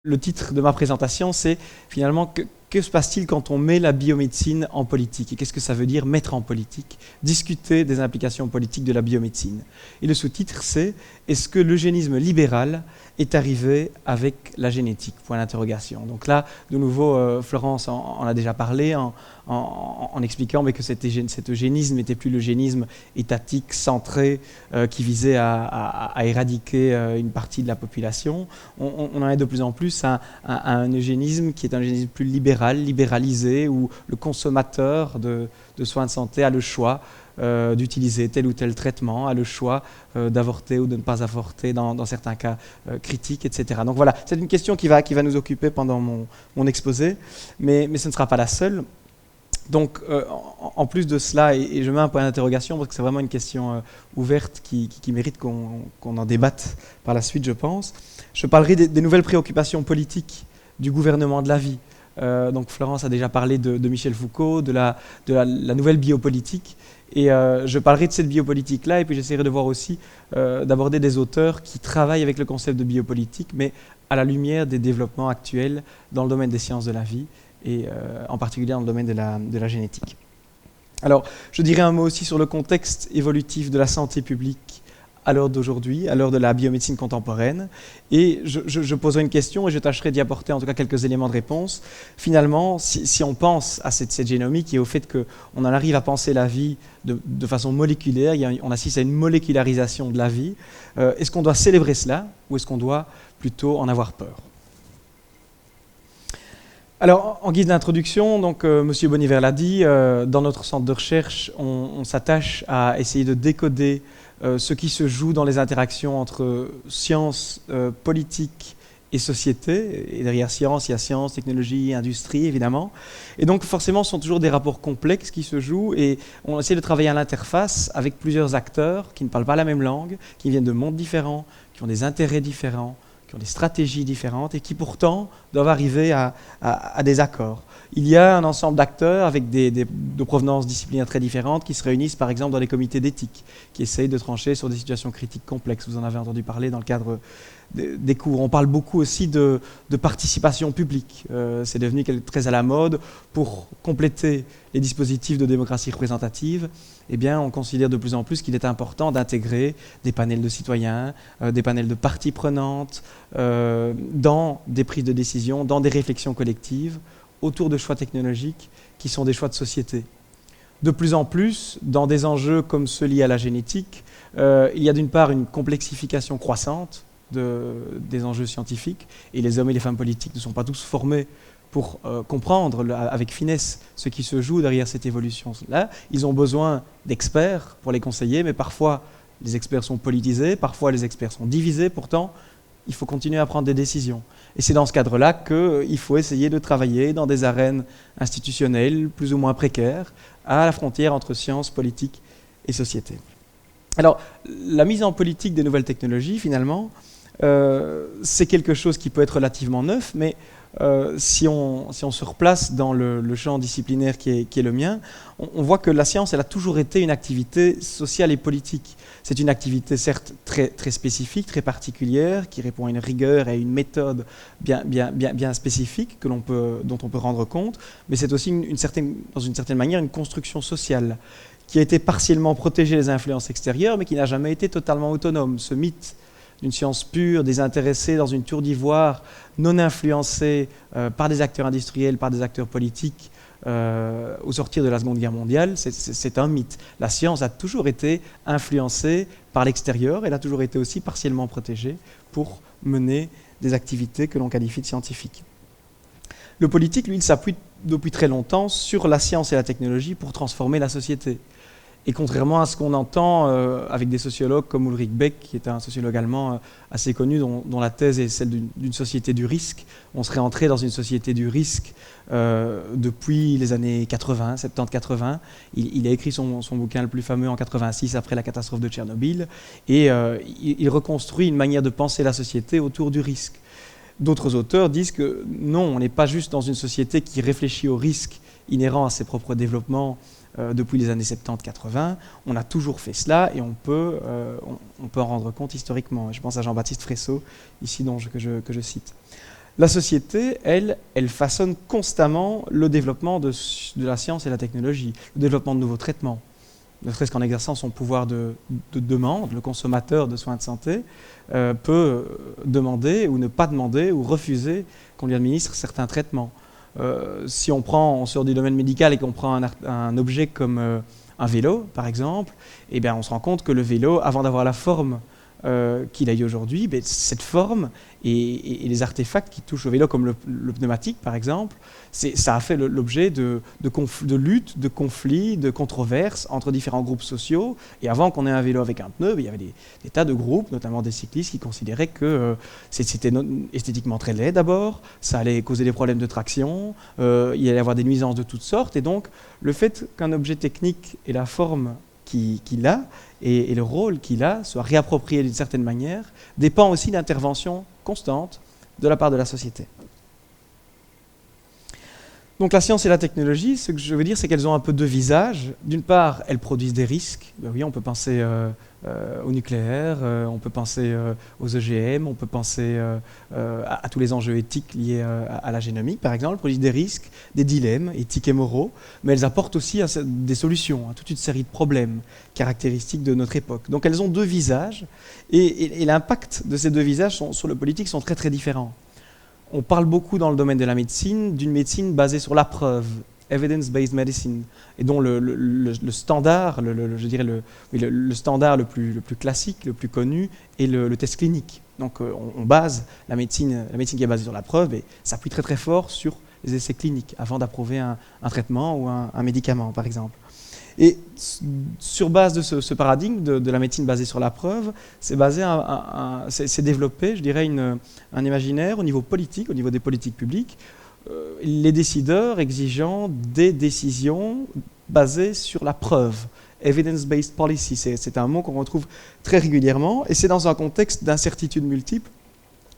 Le titre de ma présentation, c'est finalement que se passe-t-il quand on met la biomédecine en politique? Et qu'est-ce que ça veut dire mettre en politique? Discuter des implications politiques de la biomédecine. Et le sous-titre, c'est est-ce que l'eugénisme libéral est arrivé avec la génétique? Point d'interrogation. Donc là, de nouveau, Florence en a déjà parlé en expliquant mais que cet eugénisme n'était plus l'eugénisme étatique, centré, qui visait à éradiquer une partie de la population. On en est de plus en plus à un eugénisme qui est un eugénisme plus libéral, libéralisé, où le consommateur de soins de santé a le choix d'utiliser tel ou tel traitement, a le choix d'avorter ou de ne pas avorter dans certains cas critiques, etc. Donc voilà, c'est une question qui va nous occuper pendant mon exposé, mais ce ne sera pas la seule. Donc, en plus de cela, et je mets un point d'interrogation parce que c'est vraiment une question ouverte qui mérite qu'on en débatte par la suite, je pense. Je parlerai des nouvelles préoccupations politiques du gouvernement de la vie. Donc, Florence a déjà parlé de Michel Foucault, de la nouvelle biopolitique. Et je parlerai de cette biopolitique-là, et puis j'essaierai de voir aussi, d'aborder des auteurs qui travaillent avec le concept de biopolitique, mais à la lumière des développements actuels dans le domaine des sciences de la vie, et en particulier dans le domaine de la génétique. Alors, je dirais un mot aussi sur le contexte évolutif de la santé publique à l'heure d'aujourd'hui, à l'heure de la biomédecine contemporaine, et je poserai une question et je tâcherai d'y apporter en tout cas quelques éléments de réponse. Finalement, si on pense à cette génomique et au fait qu'on en arrive à penser la vie de façon moléculaire, on assiste à une molécularisation de la vie, est-ce qu'on doit célébrer cela ou est-ce qu'on doit plutôt en avoir peur ? Alors, en guise d'introduction, donc Monsieur Bonivers l'a dit, dans notre centre de recherche, on s'attache à essayer de décoder ce qui se joue dans les interactions entre sciences, politique et société. Et derrière science, il y a science, technologie, industrie, évidemment. Et donc, forcément, ce sont toujours des rapports complexes qui se jouent, et on essaie de travailler à l'interface avec plusieurs acteurs qui ne parlent pas la même langue, qui viennent de mondes différents, qui ont des intérêts différents, qui ont des stratégies différentes et qui pourtant doivent arriver à des accords. Il y a un ensemble d'acteurs avec de provenances disciplinaires très différentes qui se réunissent par exemple dans des comités d'éthique, qui essayent de trancher sur des situations critiques complexes. Vous en avez entendu parler dans le cadre des cours. On parle beaucoup aussi de participation publique. C'est devenu très à la mode pour compléter les dispositifs de démocratie représentative. Eh bien, on considère de plus en plus qu'il est important d'intégrer des panels de citoyens, des panels de parties prenantes, dans des prises de décision, dans des réflexions collectives, autour de choix technologiques qui sont des choix de société. De plus en plus, dans des enjeux comme ceux liés à la génétique, il y a d'une part une complexification croissante des enjeux scientifiques, et les hommes et les femmes politiques ne sont pas tous formés pour comprendre avec finesse ce qui se joue derrière cette évolution-là. Ils ont besoin d'experts pour les conseiller, mais parfois les experts sont politisés, parfois les experts sont divisés, pourtant il faut continuer à prendre des décisions. Et c'est dans ce cadre-là qu'il faut essayer de travailler dans des arènes institutionnelles plus ou moins précaires, à la frontière entre sciences, politique et société. Alors, la mise en politique des nouvelles technologies, finalement, c'est quelque chose qui peut être relativement neuf, mais si on se replace dans le champ disciplinaire qui est le mien, on voit que la science, elle a toujours été une activité sociale et politique. C'est une activité certes très, très spécifique, très particulière, qui répond à une rigueur et à une méthode bien spécifique dont on peut rendre compte, mais c'est aussi dans une certaine manière une construction sociale qui a été partiellement protégée des influences extérieures, mais qui n'a jamais été totalement autonome. Ce mythe d'une science pure, désintéressée, dans une tour d'ivoire, non influencée par des acteurs industriels, par des acteurs politiques, au sortir de la Seconde Guerre mondiale, c'est un mythe. La science a toujours été influencée par l'extérieur, elle a toujours été aussi partiellement protégée pour mener des activités que l'on qualifie de scientifiques. Le politique, lui, il s'appuie depuis très longtemps sur la science et la technologie pour transformer la société. Et contrairement à ce qu'on entend avec des sociologues comme Ulrich Beck, qui est un sociologue allemand assez connu, dont la thèse est celle d'une société du risque, on serait entré dans une société du risque depuis les années 80, 70-80. Il a écrit son bouquin le plus fameux en 86, après la catastrophe de Tchernobyl, et il reconstruit une manière de penser la société autour du risque. D'autres auteurs disent que non, on n'est pas juste dans une société qui réfléchit aux risques inhérents à ses propres développements depuis les années 70-80, on a toujours fait cela et on peut en rendre compte historiquement. Je pense à Jean-Baptiste Fresso, ici que je cite. La société, elle façonne constamment le développement de la science et la technologie, le développement de nouveaux traitements. Ne serait-ce qu'en exerçant son pouvoir de demande, le consommateur de soins de santé peut demander ou ne pas demander ou refuser qu'on lui administre certains traitements. Si on sort du domaine médical et qu'on prend un objet comme un vélo, par exemple, eh bien, on se rend compte que le vélo, avant d'avoir la forme qu'il a eu aujourd'hui, cette forme et les artefacts qui touchent au vélo, comme le pneumatique par exemple, ça a fait l'objet de luttes, de conflits, de controverses entre différents groupes sociaux. Et avant qu'on ait un vélo avec un pneu, il y avait des tas de groupes, notamment des cyclistes, qui considéraient que c'était esthétiquement très laid d'abord, ça allait causer des problèmes de traction, il allait y avoir des nuisances de toutes sortes. Et donc le fait qu'un objet technique ait la forme qu'il a et le rôle qu'il a soit réapproprié d'une certaine manière dépend aussi d'intervention constante de la part de la société. Donc la science et la technologie, ce que je veux dire, c'est qu'elles ont un peu deux visages. D'une part, elles produisent des risques. Ben oui, on peut penser au nucléaire, on peut penser aux OGM, on peut penser à tous les enjeux éthiques liés à la génomique, par exemple. Elles produisent des risques, des dilemmes éthiques et moraux, mais elles apportent aussi des solutions à toute une série de problèmes caractéristiques de notre époque. Donc elles ont deux visages, et l'impact de ces deux visages sur le politique sont très très différents. On parle beaucoup dans le domaine de la médecine d'une médecine basée sur la preuve, evidence-based medicine, et dont le standard, je dirais le standard le plus classique, le plus connu, est le test clinique. Donc on base la médecine qui est basée sur la preuve et s'appuie très très fort sur les essais cliniques avant d'approuver un traitement ou un médicament, par exemple. Et sur base de ce paradigme de la médecine basée sur la preuve, c'est développé, je dirais, un imaginaire au niveau politique, au niveau des politiques publiques, les décideurs exigeant des décisions basées sur la preuve. Evidence-based policy, c'est un mot qu'on retrouve très régulièrement, et c'est dans un contexte d'incertitudes multiples,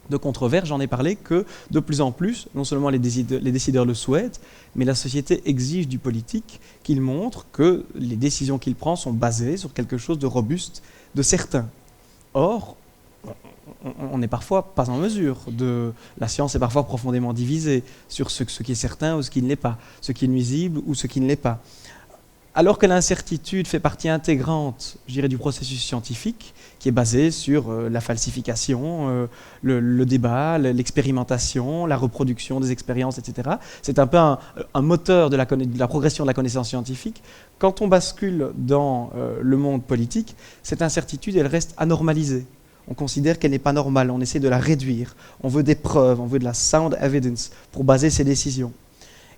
de controverses, j'en ai parlé, que de plus en plus, non seulement les décideurs le souhaitent, mais la société exige du politique qu'il montre que les décisions qu'il prend sont basées sur quelque chose de robuste, de certain. Or, on n'est parfois pas en mesure la science est parfois profondément divisée sur ce qui est certain ou ce qui ne l'est pas, ce qui est nuisible ou ce qui ne l'est pas. Alors que l'incertitude fait partie intégrante, je dirais, du processus scientifique, qui est basé sur la falsification, le débat, l'expérimentation, la reproduction des expériences, etc. C'est un peu un moteur de la progression de la connaissance scientifique. Quand on bascule dans le monde politique, cette incertitude, elle reste anormalisée. On considère qu'elle n'est pas normale, on essaie de la réduire. On veut des preuves, on veut de la sound evidence pour baser ses décisions.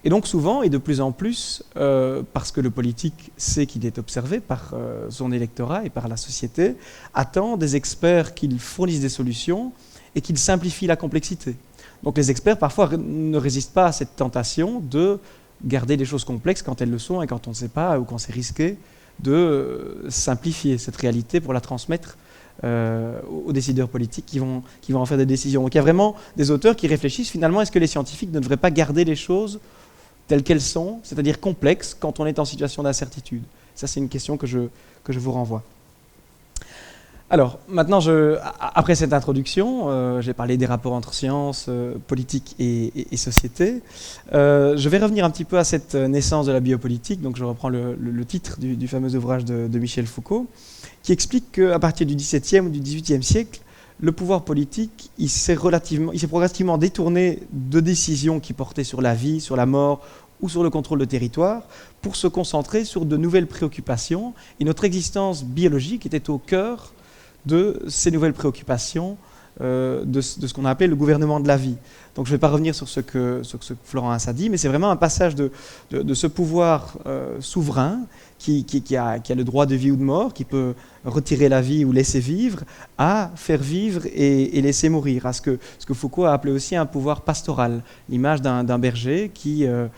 Et donc souvent, et de plus en plus, parce que le politique sait qu'il est observé par son électorat et par la société, attend des experts qu'ils fournissent des solutions et qu'ils simplifient la complexité. Donc les experts, parfois, ne résistent pas à cette tentation de garder les choses complexes quand elles le sont et quand on ne sait pas ou quand c'est risqué de simplifier cette réalité pour la transmettre aux décideurs politiques qui vont en faire des décisions. Donc il y a vraiment des auteurs qui réfléchissent finalement, est-ce que les scientifiques ne devraient pas garder les choses telles qu'elles sont, c'est-à-dire complexes, quand on est en situation d'incertitude. Ça, c'est une question que je vous renvoie. Alors, maintenant, après cette introduction, j'ai parlé des rapports entre sciences, politique et société. Je vais revenir un petit peu à cette naissance de la biopolitique. Donc, je reprends le titre du fameux ouvrage de Michel Foucault, qui explique qu'à partir du XVIIe ou du XVIIIe siècle, le pouvoir politique, il s'est progressivement détourné de décisions qui portaient sur la vie, sur la mort ou sur le contrôle de territoire, pour se concentrer sur de nouvelles préoccupations. Et notre existence biologique était au cœur de ces nouvelles préoccupations, de ce qu'on a appelé le gouvernement de la vie. Donc je ne vais pas revenir sur ce que Florent a dit, mais c'est vraiment un passage de ce pouvoir souverain qui a le droit de vie ou de mort, qui peut retirer la vie ou laisser vivre, à faire vivre et laisser mourir, à ce que Foucault a appelé aussi un pouvoir pastoral, l'image d'un berger qui a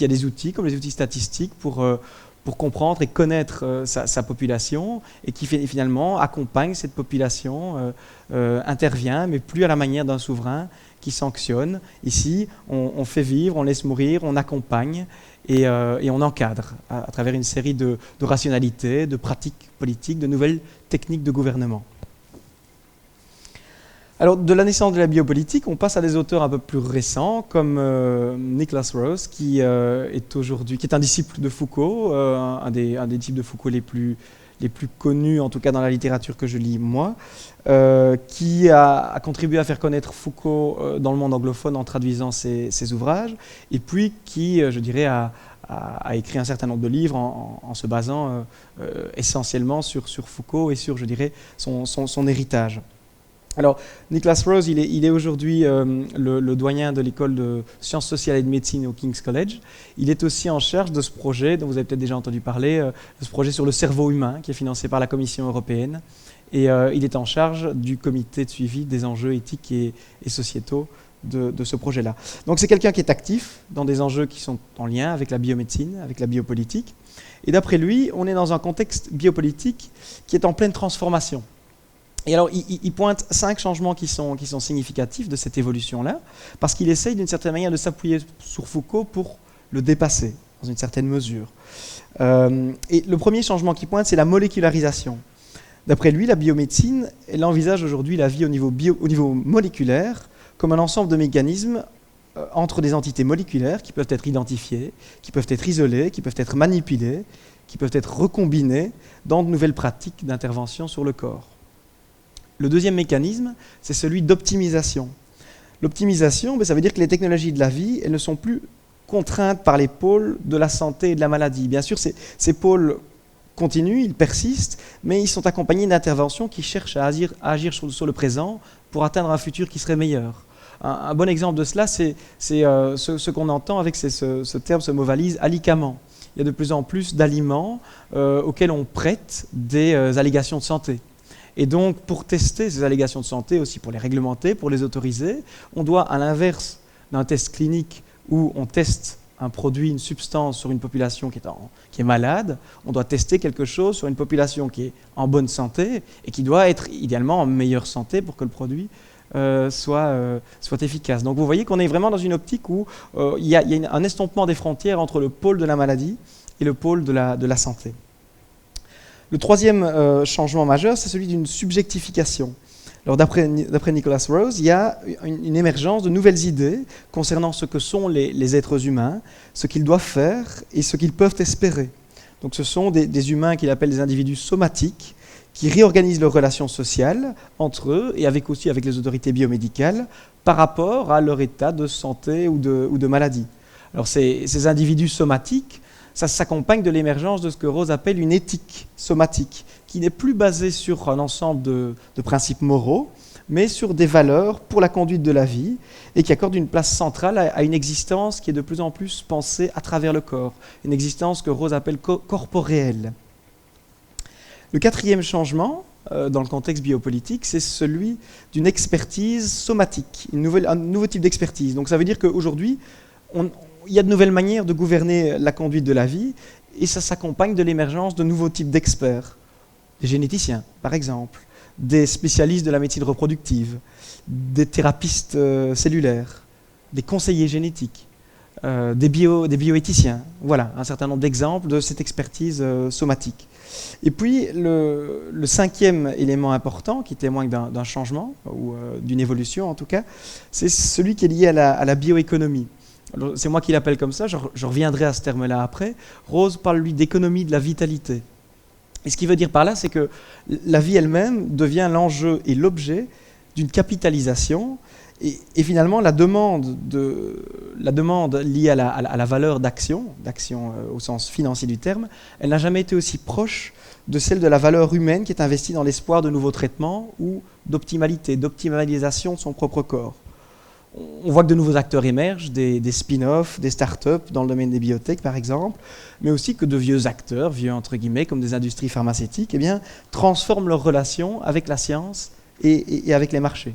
des outils, comme les outils statistiques, pour comprendre et connaître sa population, et qui finalement accompagne cette population, intervient, mais plus à la manière d'un souverain qui sanctionne. Ici, on fait vivre, on laisse mourir, on accompagne et on encadre à travers une série de rationalités, de pratiques politiques, de nouvelles techniques de gouvernement. Alors, de la naissance de la biopolitique, on passe à des auteurs un peu plus récents, comme Nicholas Rose, qui est un disciple de Foucault, un des types de Foucault les plus connus, en tout cas dans la littérature que je lis moi, qui a contribué à faire connaître Foucault dans le monde anglophone en traduisant ses ouvrages, et puis qui, je dirais, a écrit un certain nombre de livres en se basant essentiellement sur Foucault et sur, je dirais, son héritage. Alors, Nicholas Rose, il est aujourd'hui le doyen de l'école de sciences sociales et de médecine au King's College. Il est aussi en charge de ce projet, dont vous avez peut-être déjà entendu parler, de ce projet sur le cerveau humain, qui est financé par la Commission européenne. Et il est en charge du comité de suivi des enjeux éthiques et sociétaux de ce projet-là. Donc c'est quelqu'un qui est actif dans des enjeux qui sont en lien avec la biomédecine, avec la biopolitique. Et d'après lui, on est dans un contexte biopolitique qui est en pleine transformation. Et alors, il pointe 5 changements qui sont significatifs de cette évolution-là, parce qu'il essaye d'une certaine manière de s'appuyer sur Foucault pour le dépasser, dans une certaine mesure. Et le premier changement qu'il pointe, c'est la molécularisation. D'après lui, la biomédecine, elle envisage aujourd'hui la vie au niveau moléculaire comme un ensemble de mécanismes entre des entités moléculaires qui peuvent être identifiées, qui peuvent être isolées, qui peuvent être manipulées, qui peuvent être recombinées dans de nouvelles pratiques d'intervention sur le corps. Le deuxième mécanisme, c'est celui d'optimisation. L'optimisation, ça veut dire que les technologies de la vie, elles ne sont plus contraintes par les pôles de la santé et de la maladie. Bien sûr, ces pôles continuent, ils persistent, mais ils sont accompagnés d'interventions qui cherchent à agir sur le présent pour atteindre un futur qui serait meilleur. Un bon exemple de cela, c'est ce qu'on entend avec ce terme, ce mot valise, alicament. Il y a de plus en plus d'aliments auxquels on prête des allégations de santé. Et donc, pour tester ces allégations de santé, aussi pour les réglementer, pour les autoriser, on doit, à l'inverse d'un test clinique où on teste un produit, une substance sur une population qui est malade, on doit tester quelque chose sur une population qui est en bonne santé et qui doit être idéalement en meilleure santé pour que le produit soit efficace. Donc vous voyez qu'on est vraiment dans une optique où il y a un estompement des frontières entre le pôle de la maladie et le pôle de la santé. Le troisième changement majeur, c'est celui d'une subjectification. Alors, d'après Nicholas Rose, il y a une émergence de nouvelles idées concernant ce que sont les êtres humains, ce qu'ils doivent faire et ce qu'ils peuvent espérer. Donc ce sont des humains qu'il appelle des individus somatiques qui réorganisent leurs relations sociales entre eux et aussi avec les autorités biomédicales par rapport à leur état de santé ou de maladie. Alors ces individus somatiques, ça s'accompagne de l'émergence de ce que Rose appelle une éthique somatique, qui n'est plus basée sur un ensemble de principes moraux, mais sur des valeurs pour la conduite de la vie, et qui accorde une place centrale à une existence qui est de plus en plus pensée à travers le corps, une existence que Rose appelle corporéelle. Le quatrième changement, dans le contexte biopolitique, c'est celui d'une expertise somatique, un nouveau type d'expertise. Donc ça veut dire qu'aujourd'hui, il y a de nouvelles manières de gouverner la conduite de la vie, et ça s'accompagne de l'émergence de nouveaux types d'experts. Des généticiens, par exemple, des spécialistes de la médecine reproductive, des thérapistes cellulaires, des conseillers génétiques, des bioéthiciens. Voilà, un certain nombre d'exemples de cette expertise somatique. Et puis, le cinquième élément important, qui témoigne d'un changement, ou d'une évolution en tout cas, c'est celui qui est lié à la bioéconomie. C'est moi qui l'appelle comme ça, je reviendrai à ce terme-là après. Rose parle, lui, d'économie de la vitalité. Et ce qu'il veut dire par là, c'est que la vie elle-même devient l'enjeu et l'objet d'une capitalisation. Et finalement, la demande liée à la valeur d'action au sens financier du terme, elle n'a jamais été aussi proche de celle de la valeur humaine qui est investie dans l'espoir de nouveaux traitements ou d'optimalisation de son propre corps. On voit que de nouveaux acteurs émergent, des spin-offs, des start-up dans le domaine des biotech par exemple, mais aussi que de vieux acteurs, vieux entre guillemets, comme des industries pharmaceutiques, transforment leurs relations avec la science et avec les marchés.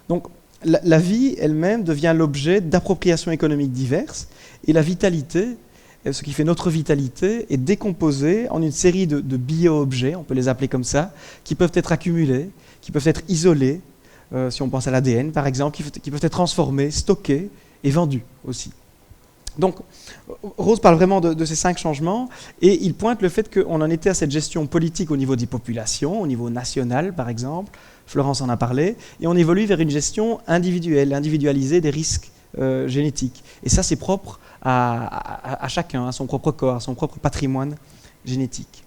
Donc la vie elle-même devient l'objet d'appropriations économiques diverses, et la vitalité, ce qui fait notre vitalité, est décomposée en une série de bio-objets, on peut les appeler comme ça, qui peuvent être accumulés, qui peuvent être isolés, si on pense à l'ADN par exemple, qui peuvent être transformés, stockés et vendus aussi. Donc, Rose parle vraiment de ces 5 changements et il pointe le fait qu'on en était à cette gestion politique au niveau des populations, au niveau national par exemple, Florence en a parlé, et on évolue vers une gestion individuelle, individualisée des risques génétiques. Et ça, c'est propre à chacun, à son propre corps, à son propre patrimoine génétique.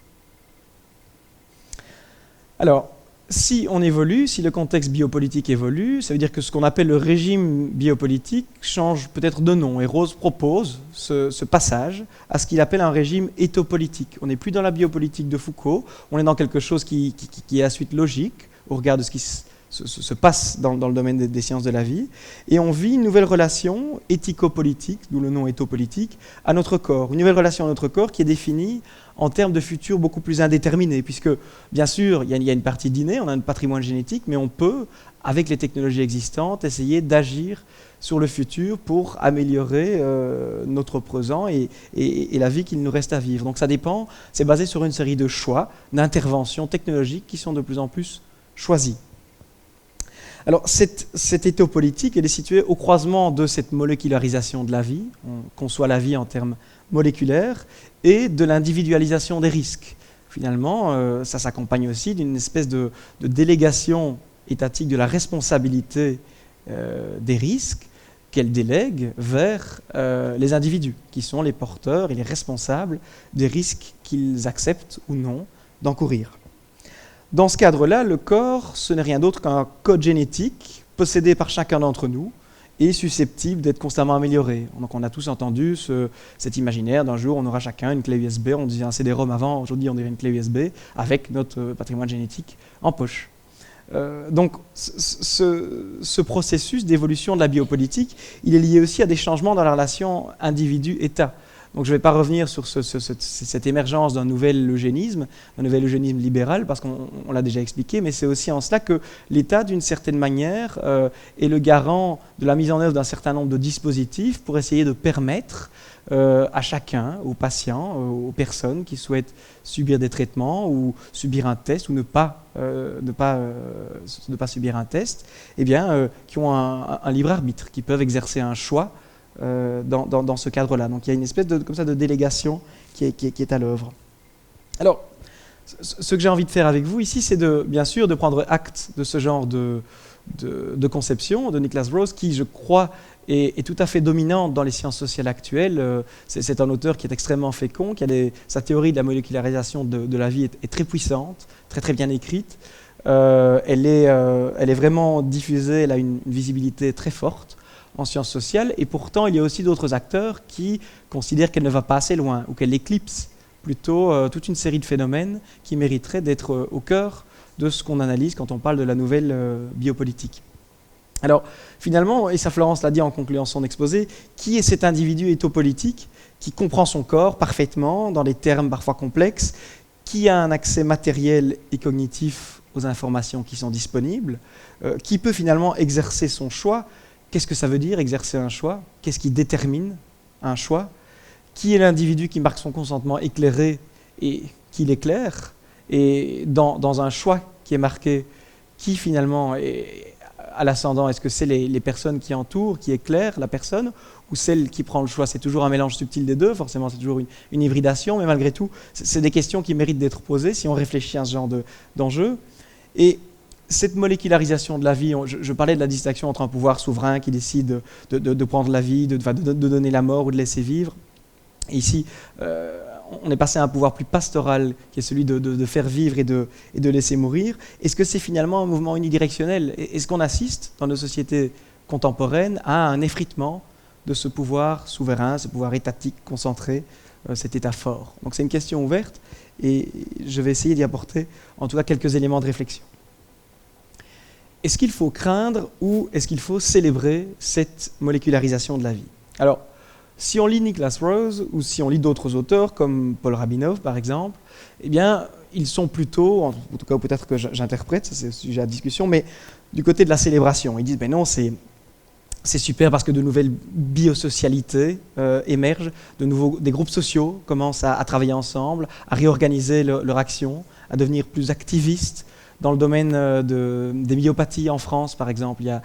Alors, si on évolue, si le contexte biopolitique évolue, ça veut dire que ce qu'on appelle le régime biopolitique change peut-être de nom. Et Rose propose ce passage à ce qu'il appelle un régime éthopolitique. On n'est plus dans la biopolitique de Foucault, on est dans quelque chose qui est à suite logique au regard de ce qui se passe dans le domaine des sciences de la vie. Et on vit une nouvelle relation éthico-politique, d'où le nom éthopolitique, à notre corps. Une nouvelle relation à notre corps qui est définie en termes de futur beaucoup plus indéterminé, puisque, bien sûr, il y a une partie d'inné, on a un patrimoine génétique, mais on peut, avec les technologies existantes, essayer d'agir sur le futur pour améliorer notre présent et la vie qu'il nous reste à vivre. Donc ça dépend, c'est basé sur une série de choix, d'interventions technologiques qui sont de plus en plus choisies. Alors, cette éthopolitique, elle est située au croisement de cette molécularisation de la vie, on conçoit la vie en termes moléculaires, et de l'individualisation des risques. Finalement, ça s'accompagne aussi d'une espèce de délégation étatique de la responsabilité des risques qu'elle délègue vers les individus, qui sont les porteurs et les responsables des risques qu'ils acceptent ou non d'encourir. Dans ce cadre-là, le corps, ce n'est rien d'autre qu'un code génétique possédé par chacun d'entre nous et susceptible d'être constamment amélioré. Donc on a tous entendu cet imaginaire d'un jour, on aura chacun une clé USB, on disait un CD-ROM avant, aujourd'hui on dirait une clé USB, avec notre patrimoine génétique en poche. Donc ce processus d'évolution de la biopolitique, il est lié aussi à des changements dans la relation individu-État. Donc je ne vais pas revenir sur cette émergence d'un nouvel eugénisme libéral, parce qu'on l'a déjà expliqué, mais c'est aussi en cela que l'État, d'une certaine manière, est le garant de la mise en œuvre d'un certain nombre de dispositifs pour essayer de permettre à chacun, aux patients, aux personnes qui souhaitent subir des traitements ou subir un test ou ne pas subir un test, eh bien, qui ont un libre arbitre, qui peuvent exercer un choix dans ce cadre-là. Donc il y a une espèce de délégation qui est à l'œuvre. Alors, ce que j'ai envie de faire avec vous ici, c'est bien sûr de prendre acte de ce genre de conception de Niklas Rose, qui, je crois, est tout à fait dominante dans les sciences sociales actuelles. C'est un auteur qui est extrêmement fécond, sa théorie de la molécularisation de la vie est très puissante, très très bien écrite. Elle est vraiment diffusée, elle a une visibilité très forte en sciences sociales, et pourtant il y a aussi d'autres acteurs qui considèrent qu'elle ne va pas assez loin, ou qu'elle éclipse plutôt toute une série de phénomènes qui mériteraient d'être au cœur de ce qu'on analyse quand on parle de la nouvelle biopolitique. Alors finalement, et ça Florence l'a dit en concluant son exposé, qui est cet individu éthopolitique qui comprend son corps parfaitement, dans des termes parfois complexes, qui a un accès matériel et cognitif aux informations qui sont disponibles, qui peut finalement exercer son choix. Qu'est-ce que ça veut dire, exercer un choix? Qu'est-ce qui détermine un choix? Qui est l'individu qui marque son consentement éclairé et qui l'éclaire? Et dans un choix qui est marqué, qui finalement est à l'ascendant? Est-ce que c'est les personnes qui entourent, qui éclairent la personne, ou celle qui prend le choix? C'est toujours un mélange subtil des deux, forcément c'est toujours une hybridation, mais malgré tout, c'est des questions qui méritent d'être posées si on réfléchit à ce genre d'enjeu. Et cette molécularisation de la vie, je parlais de la distinction entre un pouvoir souverain qui décide de prendre la vie, de donner la mort ou de laisser vivre. Et ici, on est passé à un pouvoir plus pastoral, qui est celui de faire vivre et de laisser mourir. Est-ce que c'est finalement un mouvement unidirectionnel? Est-ce qu'on assiste, dans nos sociétés contemporaines, à un effritement de ce pouvoir souverain, ce pouvoir étatique concentré, cet état fort? Donc c'est une question ouverte, et je vais essayer d'y apporter, en tout cas, quelques éléments de réflexion. Est-ce qu'il faut craindre ou est-ce qu'il faut célébrer cette molécularisation de la vie? Alors, si on lit Niklas Rose ou si on lit d'autres auteurs comme Paul Rabinov par exemple, eh bien, ils sont plutôt, en tout cas peut-être que j'interprète, ça c'est sujet à discussion, mais du côté de la célébration. Ils disent, ben non, c'est super parce que de nouvelles biosocialités émergent, des groupes sociaux commencent à travailler ensemble, à réorganiser leur action, à devenir plus activistes, Dans le domaine des myopathies en France, par exemple, il y a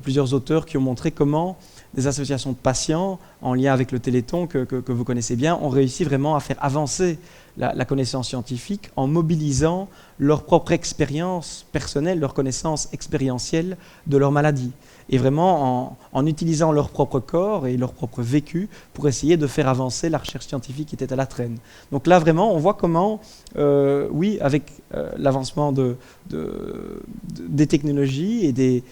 plusieurs auteurs qui ont montré comment des associations de patients, en lien avec le Téléthon que vous connaissez bien, ont réussi vraiment à faire avancer la connaissance scientifique en mobilisant leur propre expérience personnelle, leur connaissance expérientielle de leur maladie. Et vraiment en utilisant leur propre corps et leur propre vécu pour essayer de faire avancer la recherche scientifique qui était à la traîne. Donc là, vraiment, on voit comment, oui, avec l'avancement des technologies et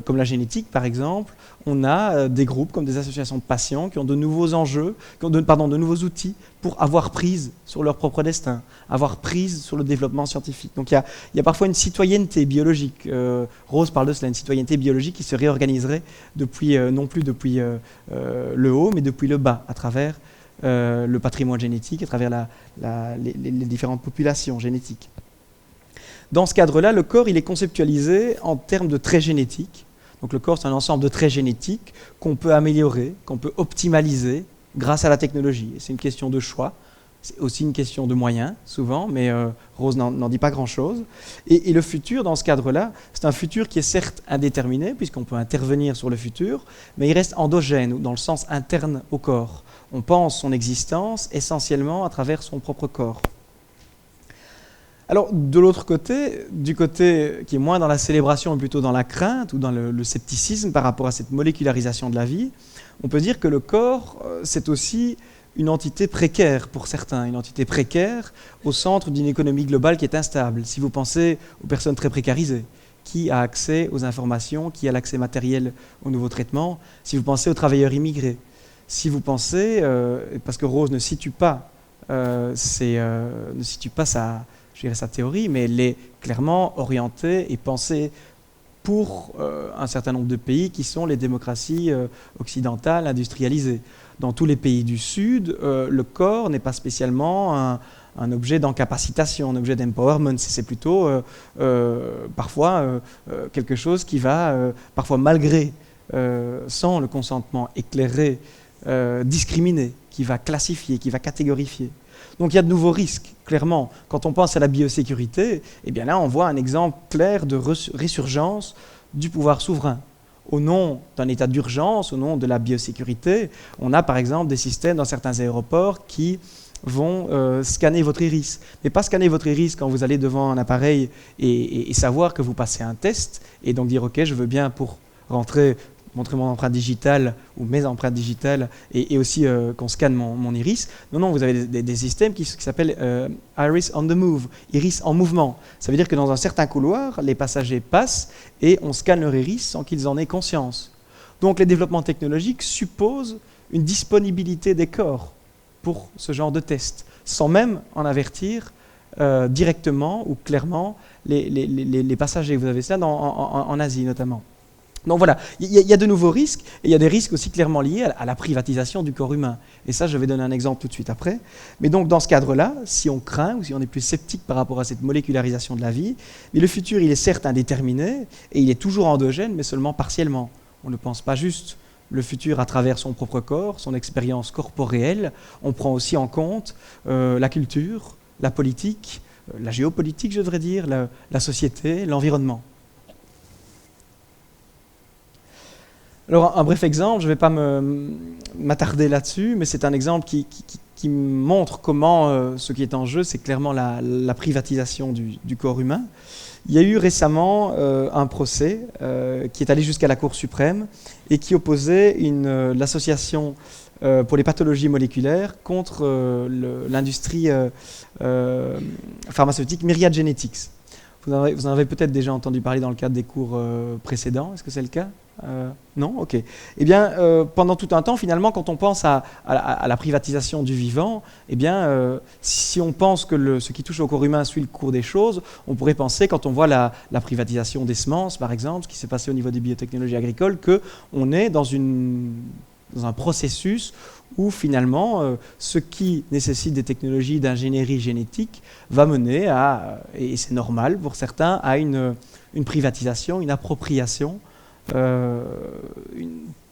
comme la génétique, par exemple, on a des groupes comme des associations de patients qui ont de nouveaux enjeux, de nouveaux outils pour avoir prise sur leur propre destin, avoir prise sur le développement scientifique. Donc il y a parfois une citoyenneté biologique. Rose parle de cela, une citoyenneté biologique qui se réorganiserait non plus depuis le haut, mais depuis le bas, à travers le patrimoine génétique, à travers les différentes populations génétiques. Dans ce cadre-là, le corps il est conceptualisé en termes de traits génétiques. Donc le corps, c'est un ensemble de traits génétiques qu'on peut améliorer, qu'on peut optimaliser grâce à la technologie. Et c'est une question de choix, c'est aussi une question de moyens, souvent, mais Rose n'en dit pas grand-chose. Et le futur, dans ce cadre-là, c'est un futur qui est certes indéterminé, puisqu'on peut intervenir sur le futur, mais il reste endogène, ou dans le sens interne au corps. On pense son existence essentiellement à travers son propre corps. Alors, de l'autre côté, du côté qui est moins dans la célébration et plutôt dans la crainte ou dans le scepticisme par rapport à cette molécularisation de la vie, on peut dire que le corps, c'est aussi une entité précaire pour certains, une entité précaire au centre d'une économie globale qui est instable. Si vous pensez aux personnes très précarisées, qui a accès aux informations, qui a l'accès matériel aux nouveaux traitements, si vous pensez aux travailleurs immigrés, si vous pensez, parce que Rose ne situe pas sa théorie, mais elle est clairement orientée et pensée pour un certain nombre de pays qui sont les démocraties occidentales industrialisées. Dans tous les pays du Sud, le corps n'est pas spécialement un objet d'encapacitation, un objet d'empowerment. C'est plutôt parfois quelque chose qui va, parfois malgré, sans le consentement éclairé, discriminer, qui va classifier, qui va catégorifier. Donc il y a de nouveaux risques, clairement. Quand on pense à la biosécurité, eh bien là on voit un exemple clair de résurgence du pouvoir souverain. Au nom d'un état d'urgence, au nom de la biosécurité, on a par exemple des systèmes dans certains aéroports qui vont scanner votre iris. Mais pas scanner votre iris quand vous allez devant un appareil et savoir que vous passez un test, et donc dire « ok, je veux bien pour rentrer ». Montrer mon empreinte digitale ou mes empreintes digitales et aussi qu'on scanne mon iris. Non, vous avez des systèmes qui s'appellent Iris on the move, iris en mouvement. Ça veut dire que dans un certain couloir, les passagers passent et on scanne leur iris sans qu'ils en aient conscience. Donc les développements technologiques supposent une disponibilité des corps pour ce genre de test, sans même en avertir directement ou clairement les passagers. Vous avez cela en Asie notamment. Donc voilà, il y a de nouveaux risques, et il y a des risques aussi clairement liés à la privatisation du corps humain. Et ça, je vais donner un exemple tout de suite après. Mais donc dans ce cadre-là, si on craint ou si on est plus sceptique par rapport à cette molécularisation de la vie, mais le futur, il est certes indéterminé, et il est toujours endogène, mais seulement partiellement. On ne pense pas juste le futur à travers son propre corps, son expérience corporéelle. On prend aussi en compte la culture, la politique, la géopolitique, je devrais dire, la société, l'environnement. Alors, un bref exemple, je ne vais pas m'attarder là-dessus, mais c'est un exemple qui montre comment ce qui est en jeu, c'est clairement la privatisation du corps humain. Il y a eu récemment un procès qui est allé jusqu'à la Cour suprême et qui opposait l'association pour les pathologies moléculaires contre l'industrie pharmaceutique Myriad Genetics. Vous en avez peut-être déjà entendu parler dans le cadre des cours précédents, est-ce que c'est le cas ? Non ? Ok. Eh bien, pendant tout un temps, finalement, quand on pense à la privatisation du vivant, eh bien, si on pense que ce qui touche au corps humain suit le cours des choses, on pourrait penser, quand on voit la privatisation des semences, par exemple, ce qui s'est passé au niveau des biotechnologies agricoles, qu'on est dans un processus où finalement, ce qui nécessite des technologies d'ingénierie génétique va mener à, et c'est normal pour certains, à une privatisation, une appropriation,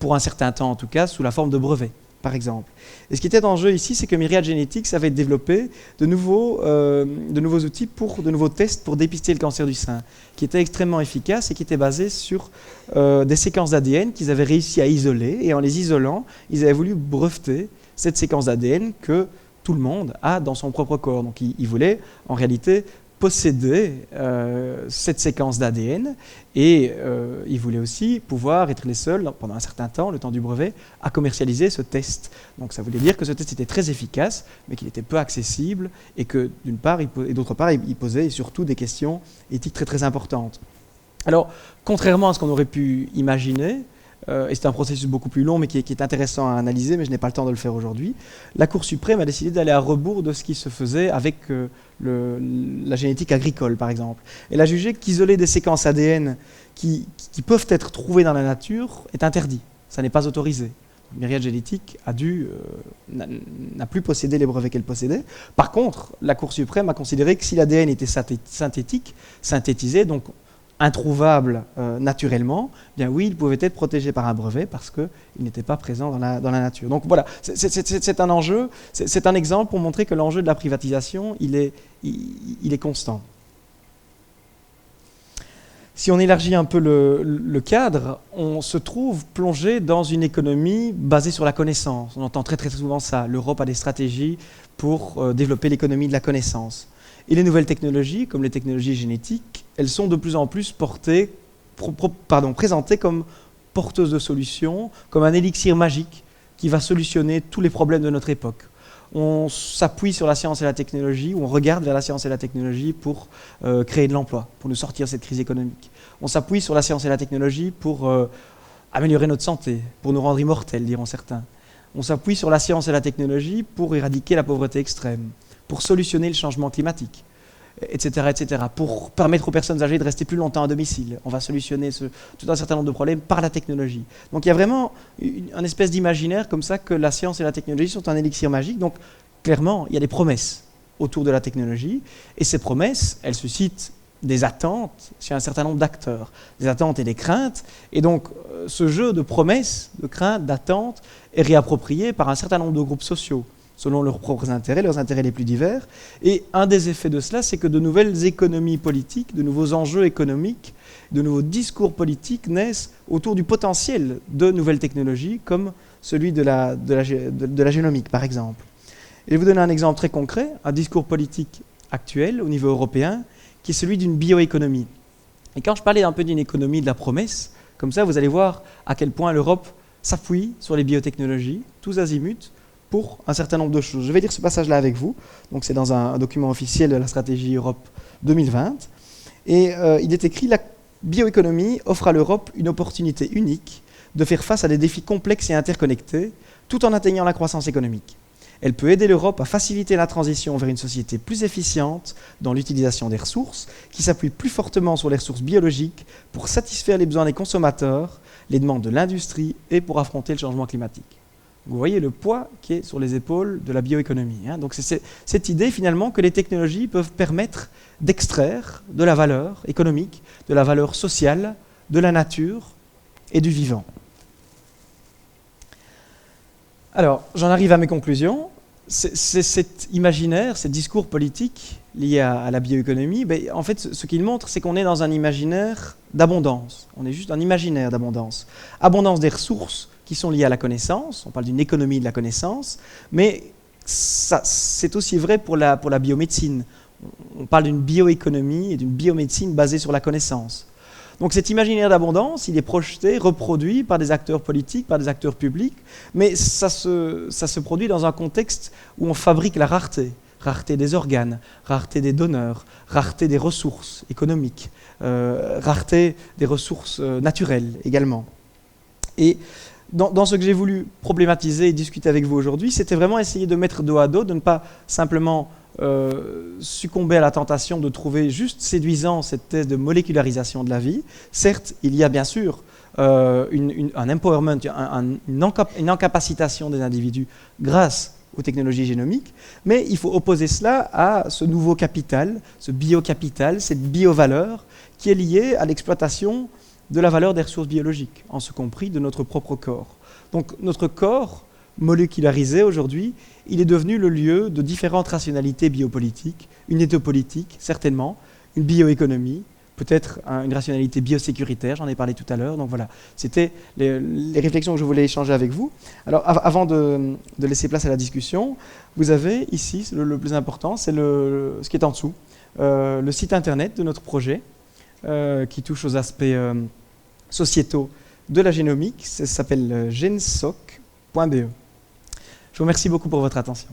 pour un certain temps en tout cas, sous la forme de brevets. par exemple. Et ce qui était en jeu ici, c'est que Myriad Genetics avait développé de nouveaux outils, de nouveaux tests pour dépister le cancer du sein, qui étaient extrêmement efficaces et qui étaient basés sur des séquences d'ADN qu'ils avaient réussi à isoler. Et en les isolant, ils avaient voulu breveter cette séquence d'ADN que tout le monde a dans son propre corps. Donc ils voulaient en réalité posséder cette séquence d'ADN et ils voulaient aussi pouvoir être les seuls, pendant un certain temps, le temps du brevet, à commercialiser ce test. Donc ça voulait dire que ce test était très efficace, mais qu'il était peu accessible et que d'une part, et d'autre part, il posait surtout des questions éthiques très très importantes. Alors, contrairement à ce qu'on aurait pu imaginer, et c'est un processus beaucoup plus long, mais qui est intéressant à analyser, mais je n'ai pas le temps de le faire aujourd'hui, la Cour suprême a décidé d'aller à rebours de ce qui se faisait avec la génétique agricole, par exemple. Elle a jugé qu'isoler des séquences ADN qui peuvent être trouvées dans la nature est interdit. Ça n'est pas autorisé. Myriad Genetics n'a plus possédé les brevets qu'elle possédait. Par contre, la Cour suprême a considéré que si l'ADN était synthétique, synthétisé, donc introuvable naturellement, bien oui, il pouvait être protégé par un brevet parce qu'il n'était pas présent dans la nature. Donc voilà, c'est un enjeu, c'est un exemple pour montrer que l'enjeu de la privatisation, il est constant. Si on élargit un peu le cadre, on se trouve plongé dans une économie basée sur la connaissance. On entend très très souvent ça. L'Europe a des stratégies pour développer l'économie de la connaissance. Et les nouvelles technologies, comme les technologies génétiques, elles sont de plus en plus présentées comme porteuses de solutions, comme un élixir magique qui va solutionner tous les problèmes de notre époque. On s'appuie sur la science et la technologie, ou on regarde vers la science et la technologie pour créer de l'emploi, pour nous sortir de cette crise économique. On s'appuie sur la science et la technologie pour améliorer notre santé, pour nous rendre immortels, diront certains. On s'appuie sur la science et la technologie pour éradiquer la pauvreté extrême, pour solutionner le changement climatique, etc., etc., pour permettre aux personnes âgées de rester plus longtemps à domicile. On va solutionner tout un certain nombre de problèmes par la technologie. Donc il y a vraiment une espèce d'imaginaire comme ça que la science et la technologie sont un élixir magique. Donc clairement, il y a des promesses autour de la technologie, et ces promesses, elles suscitent des attentes chez un certain nombre d'acteurs, des attentes et des craintes, et donc ce jeu de promesses, de craintes, d'attentes est réapproprié par un certain nombre de groupes sociaux, selon leurs propres intérêts, leurs intérêts les plus divers. Et un des effets de cela, c'est que de nouvelles économies politiques, de nouveaux enjeux économiques, de nouveaux discours politiques naissent autour du potentiel de nouvelles technologies, comme celui de la génomique, par exemple. Et je vais vous donner un exemple très concret, un discours politique actuel au niveau européen, qui est celui d'une bioéconomie. Et quand je parlais un peu d'une économie de la promesse, comme ça, vous allez voir à quel point l'Europe s'appuie sur les biotechnologies, tous azimuts, pour un certain nombre de choses. Je vais lire ce passage-là avec vous. Donc c'est dans un document officiel de la stratégie Europe 2020. Et il est écrit « La bioéconomie offre à l'Europe une opportunité unique de faire face à des défis complexes et interconnectés, tout en atteignant la croissance économique. Elle peut aider l'Europe à faciliter la transition vers une société plus efficiente dans l'utilisation des ressources, qui s'appuie plus fortement sur les ressources biologiques pour satisfaire les besoins des consommateurs, les demandes de l'industrie et pour affronter le changement climatique. » Vous voyez le poids qui est sur les épaules de la bioéconomie. Donc c'est cette idée finalement que les technologies peuvent permettre d'extraire de la valeur économique, de la valeur sociale, de la nature et du vivant. Alors, j'en arrive à mes conclusions. Cet imaginaire, ces discours politiques liés à la bioéconomie, en fait, ce qu'il montre, c'est qu'on est dans un imaginaire d'abondance. On est juste un imaginaire d'abondance. Abondance des ressources qui sont liées à la connaissance. On parle d'une économie de la connaissance, mais c'est aussi vrai pour la biomédecine. On parle d'une bioéconomie et d'une biomédecine basée sur la connaissance. Donc cet imaginaire d'abondance, il est projeté, reproduit par des acteurs politiques, par des acteurs publics, mais ça se produit dans un contexte où on fabrique la rareté. Rareté des organes, rareté des donneurs, rareté des ressources économiques, rareté des ressources naturelles également. Et dans ce que j'ai voulu problématiser et discuter avec vous aujourd'hui, c'était vraiment essayer de mettre dos à dos, de ne pas simplement succomber à la tentation de trouver juste séduisant cette thèse de molécularisation de la vie. Certes, il y a bien sûr un empowerment, une incapacitation des individus grâce aux technologies génomiques, mais il faut opposer cela à ce nouveau capital, ce biocapital, cette biovaleur qui est liée à l'exploitation de la valeur des ressources biologiques, en ce compris de notre propre corps. Donc notre corps molécularisé aujourd'hui, il est devenu le lieu de différentes rationalités biopolitiques, une éthopolitique, certainement, une bioéconomie, peut-être une rationalité biosécuritaire, j'en ai parlé tout à l'heure. Donc voilà, c'était les réflexions que je voulais échanger avec vous. Alors avant de laisser place à la discussion, vous avez ici, le plus important, c'est ce qui est en dessous, le site internet de notre projet, qui touche aux aspects sociétaux de la génomique. Ça s'appelle gensoc.be. Je vous remercie beaucoup pour votre attention.